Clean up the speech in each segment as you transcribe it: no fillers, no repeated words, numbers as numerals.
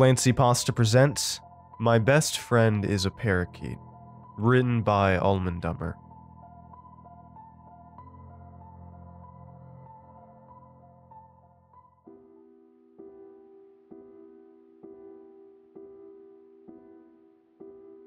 ClancyPasta presents My Best Friend is a Parakeet, written by Almondumber.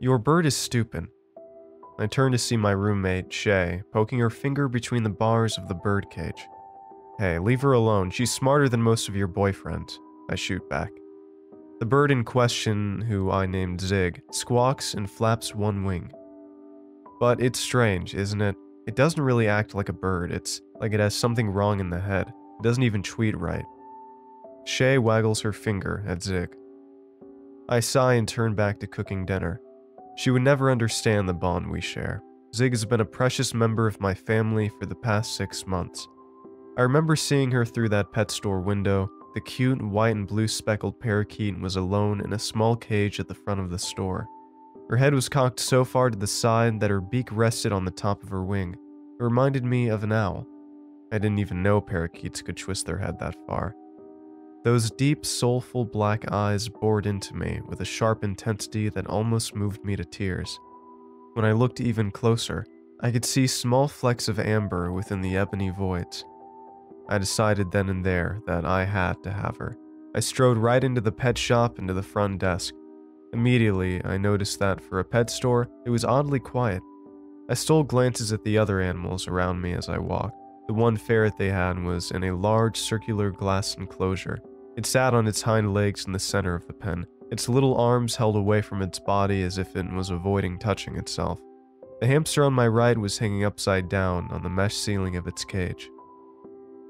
Your bird is stupid. I turn to see my roommate, Shay, poking her finger between the bars of the bird cage. Hey, leave her alone. She's smarter than most of your boyfriends, I shoot back. The bird in question, who I named Zig, squawks and flaps one wing. But it's strange, isn't it? It doesn't really act like a bird. It's like it has something wrong in the head. It doesn't even tweet right. Shay waggles her finger at Zig. I sigh and turn back to cooking dinner. She would never understand the bond we share. Zig has been a precious member of my family for the past 6 months. I remember seeing her through that pet store window. The cute white and blue speckled parakeet was alone in a small cage at the front of the store. Her head was cocked so far to the side that her beak rested on the top of her wing. It reminded me of an owl. I didn't even know parakeets could twist their head that far. Those deep, soulful black eyes bored into me with a sharp intensity that almost moved me to tears. When I looked even closer, I could see small flecks of amber within the ebony voids. I decided then and there that I had to have her. I strode right into the pet shop and to the front desk. Immediately, I noticed that for a pet store, it was oddly quiet. I stole glances at the other animals around me as I walked. The one ferret they had was in a large circular glass enclosure. It sat on its hind legs in the center of the pen, its little arms held away from its body as if it was avoiding touching itself. The hamster on my right was hanging upside down on the mesh ceiling of its cage.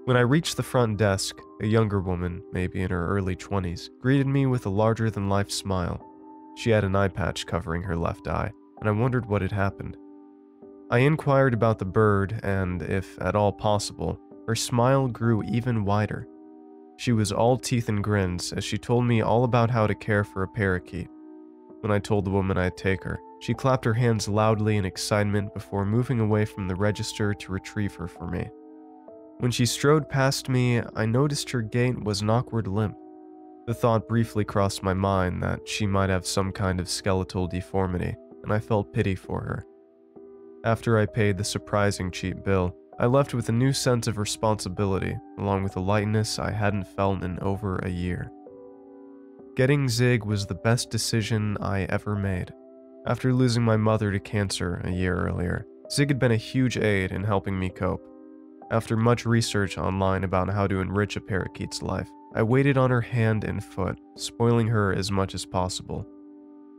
When I reached the front desk, a younger woman, maybe in her early 20s, greeted me with a larger-than-life smile. She had an eye patch covering her left eye, and I wondered what had happened. I inquired about the bird, and, if at all possible, her smile grew even wider. She was all teeth and grins as she told me all about how to care for a parakeet. When I told the woman I'd take her, she clapped her hands loudly in excitement before moving away from the register to retrieve her for me. When she strode past me, I noticed her gait was an awkward limp. The thought briefly crossed my mind that she might have some kind of skeletal deformity, and I felt pity for her. After I paid the surprising cheap bill, I left with a new sense of responsibility, along with a lightness I hadn't felt in over a year. Getting Zig was the best decision I ever made. After losing my mother to cancer a year earlier, Zig had been a huge aid in helping me cope. After much research online about how to enrich a parakeet's life, I waited on her hand and foot, spoiling her as much as possible.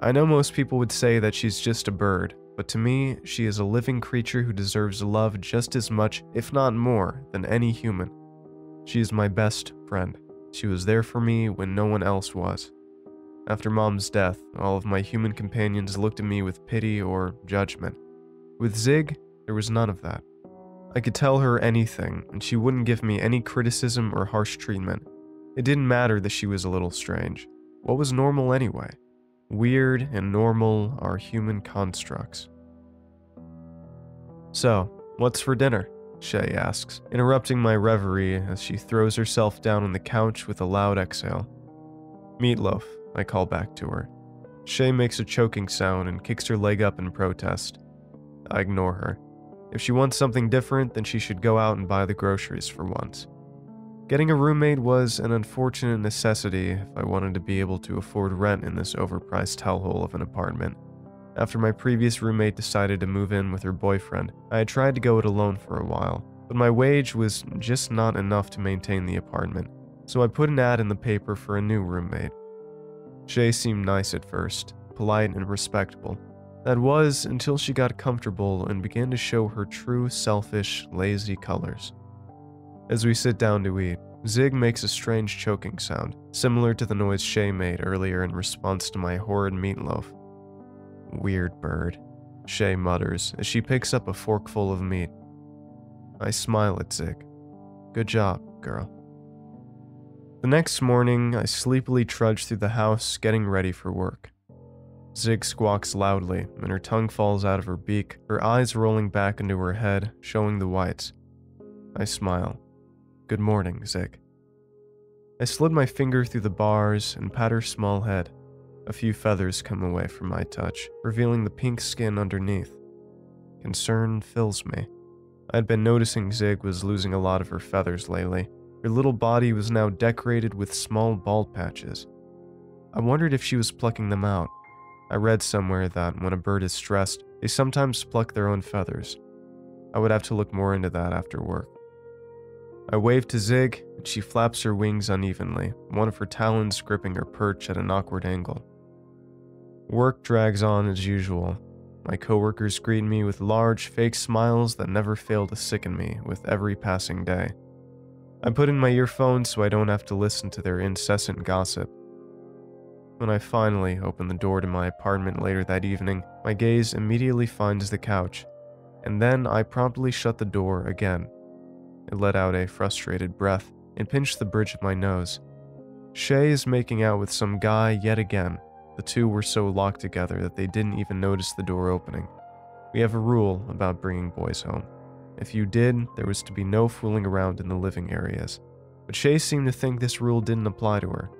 I know most people would say that she's just a bird, but to me, she is a living creature who deserves love just as much, if not more, than any human. She is my best friend. She was there for me when no one else was. After Mom's death, all of my human companions looked at me with pity or judgment. With Zig, there was none of that. I could tell her anything, and she wouldn't give me any criticism or harsh treatment. It didn't matter that she was a little strange. What was normal anyway? Weird and normal are human constructs. So, what's for dinner? Shay asks, interrupting my reverie as she throws herself down on the couch with a loud exhale. Meatloaf, I call back to her. Shay makes a choking sound and kicks her leg up in protest. I ignore her. If she wants something different, then she should go out and buy the groceries for once. Getting a roommate was an unfortunate necessity if I wanted to be able to afford rent in this overpriced hellhole of an apartment. After my previous roommate decided to move in with her boyfriend, I had tried to go it alone for a while, but my wage was just not enough to maintain the apartment, so I put an ad in the paper for a new roommate. Shay seemed nice at first, polite and respectable. That was until she got comfortable and began to show her true selfish, lazy colors. As we sit down to eat, Zig makes a strange choking sound, similar to the noise Shay made earlier in response to my horrid meatloaf. Weird bird, Shay mutters as she picks up a forkful of meat. I smile at Zig. Good job, girl. The next morning, I sleepily trudge through the house, getting ready for work. Zig squawks loudly, and her tongue falls out of her beak, her eyes rolling back into her head, showing the whites. I smile. Good morning, Zig. I slid my finger through the bars and pat her small head. A few feathers come away from my touch, revealing the pink skin underneath. Concern fills me. I had been noticing Zig was losing a lot of her feathers lately. Her little body was now decorated with small bald patches. I wondered if she was plucking them out. I read somewhere that when a bird is stressed, they sometimes pluck their own feathers. I would have to look more into that after work. I waved to Zig, and she flaps her wings unevenly, one of her talons gripping her perch at an awkward angle. Work drags on as usual. My coworkers greet me with large, fake smiles that never fail to sicken me with every passing day. I put in my earphones so I don't have to listen to their incessant gossip. When I finally open the door to my apartment later that evening, my gaze immediately finds the couch, and then I promptly shut the door again. I let out a frustrated breath and pinched the bridge of my nose. Shay is making out with some guy yet again. The two were so locked together that they didn't even notice the door opening. We have a rule about bringing boys home. If you did, there was to be no fooling around in the living areas. But Shay seemed to think this rule didn't apply to her.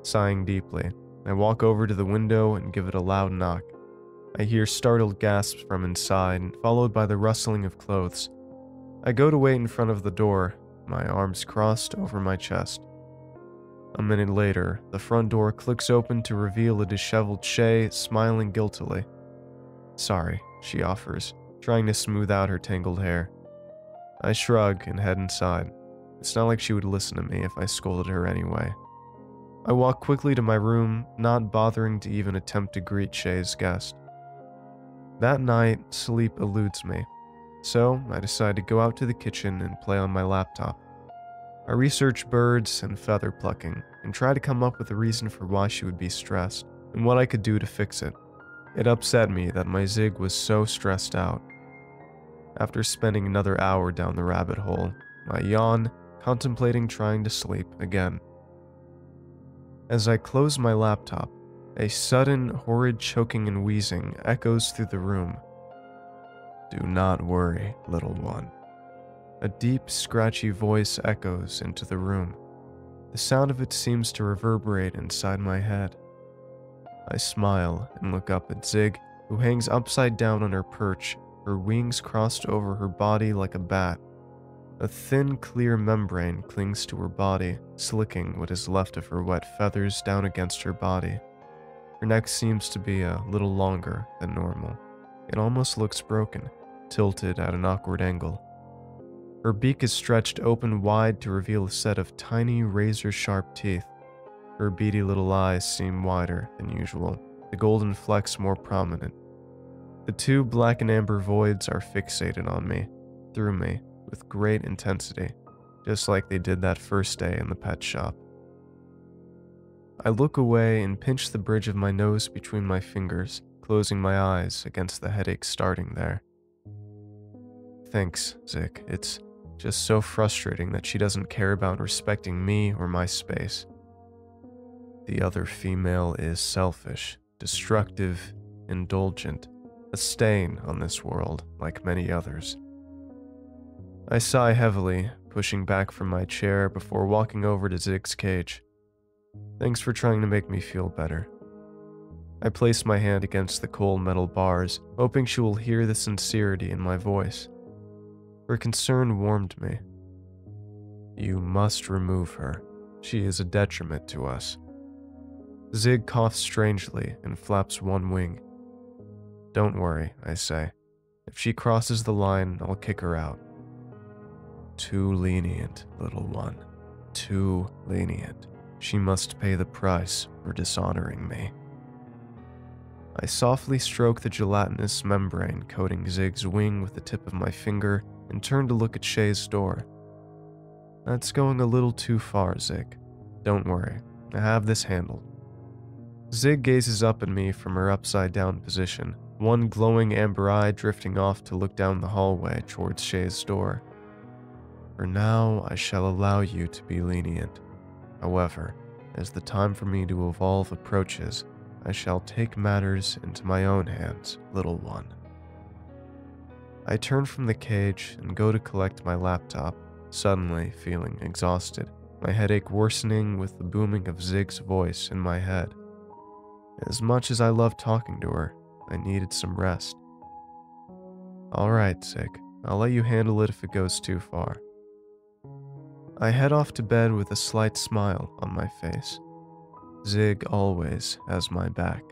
Sighing deeply, I walk over to the window and give it a loud knock. I hear startled gasps from inside, followed by the rustling of clothes. I go to wait in front of the door, my arms crossed over my chest. A minute later, the front door clicks open to reveal a disheveled Shay smiling guiltily. "Sorry," she offers, trying to smooth out her tangled hair. I shrug and head inside. It's not like she would listen to me if I scolded her anyway. I walk quickly to my room, not bothering to even attempt to greet Shay's guest. That night, sleep eludes me, so I decide to go out to the kitchen and play on my laptop. I research birds and feather plucking, and try to come up with a reason for why she would be stressed, and what I could do to fix it. It upset me that my Zig was so stressed out. After spending another hour down the rabbit hole, I yawn, contemplating trying to sleep again. As I close my laptop, a sudden, horrid choking and wheezing echoes through the room. "Do not worry, little one." A deep, scratchy voice echoes into the room. The sound of it seems to reverberate inside my head. I smile and look up at Zig, who hangs upside down on her perch, her wings crossed over her body like a bat. A thin, clear membrane clings to her body, slicking what is left of her wet feathers down against her body. Her neck seems to be a little longer than normal. It almost looks broken, tilted at an awkward angle. Her beak is stretched open wide to reveal a set of tiny, razor-sharp teeth. Her beady little eyes seem wider than usual, the golden flecks more prominent. The two black and amber voids are fixated on me, through me, with great intensity, just like they did that first day in the pet shop. I look away and pinch the bridge of my nose between my fingers, closing my eyes against the headache starting there. "Thanks, Zig. It's just so frustrating that she doesn't care about respecting me or my space. The other female is selfish, destructive, indulgent, a stain on this world like many others." I sigh heavily, pushing back from my chair before walking over to Zig's cage. "Thanks for trying to make me feel better." I place my hand against the cold metal bars, hoping she will hear the sincerity in my voice. Her concern warmed me. "You must remove her. She is a detriment to us." Zig coughs strangely and flaps one wing. "Don't worry," I say. "If she crosses the line, I'll kick her out." "Too lenient, little one. Too lenient. She must pay the price for dishonoring me." I softly stroke the gelatinous membrane coating Zig's wing with the tip of my finger and turn to look at Shay's door. "That's going a little too far, Zig. Don't worry, I have this handled." Zig gazes up at me from her upside-down position, one glowing amber eye drifting off to look down the hallway towards Shay's door. "For now, I shall allow you to be lenient. However, as the time for me to evolve approaches, I shall take matters into my own hands, little one." I turn from the cage and go to collect my laptop, suddenly feeling exhausted, my headache worsening with the booming of Zig's voice in my head. As much as I loved talking to her, I needed some rest. Alright, Zig, I'll let you handle it if it goes too far. I head off to bed with a slight smile on my face. Zig always has my back.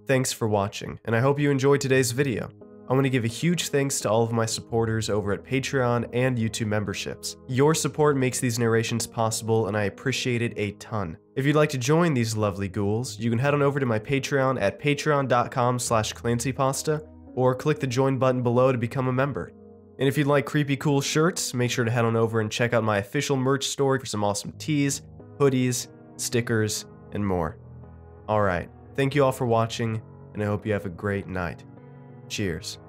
Thanks for watching, and I hope you enjoyed today's video. I want to give a huge thanks to all of my supporters over at Patreon and YouTube memberships. Your support makes these narrations possible, and I appreciate it a ton. If you'd like to join these lovely ghouls, you can head on over to my Patreon at patreon.com/clancypasta, or click the join button below to become a member. And if you'd like creepy cool shirts, make sure to head on over and check out my official merch store for some awesome tees, hoodies, stickers, and more. Alright. Thank you all for watching, and I hope you have a great night. Cheers.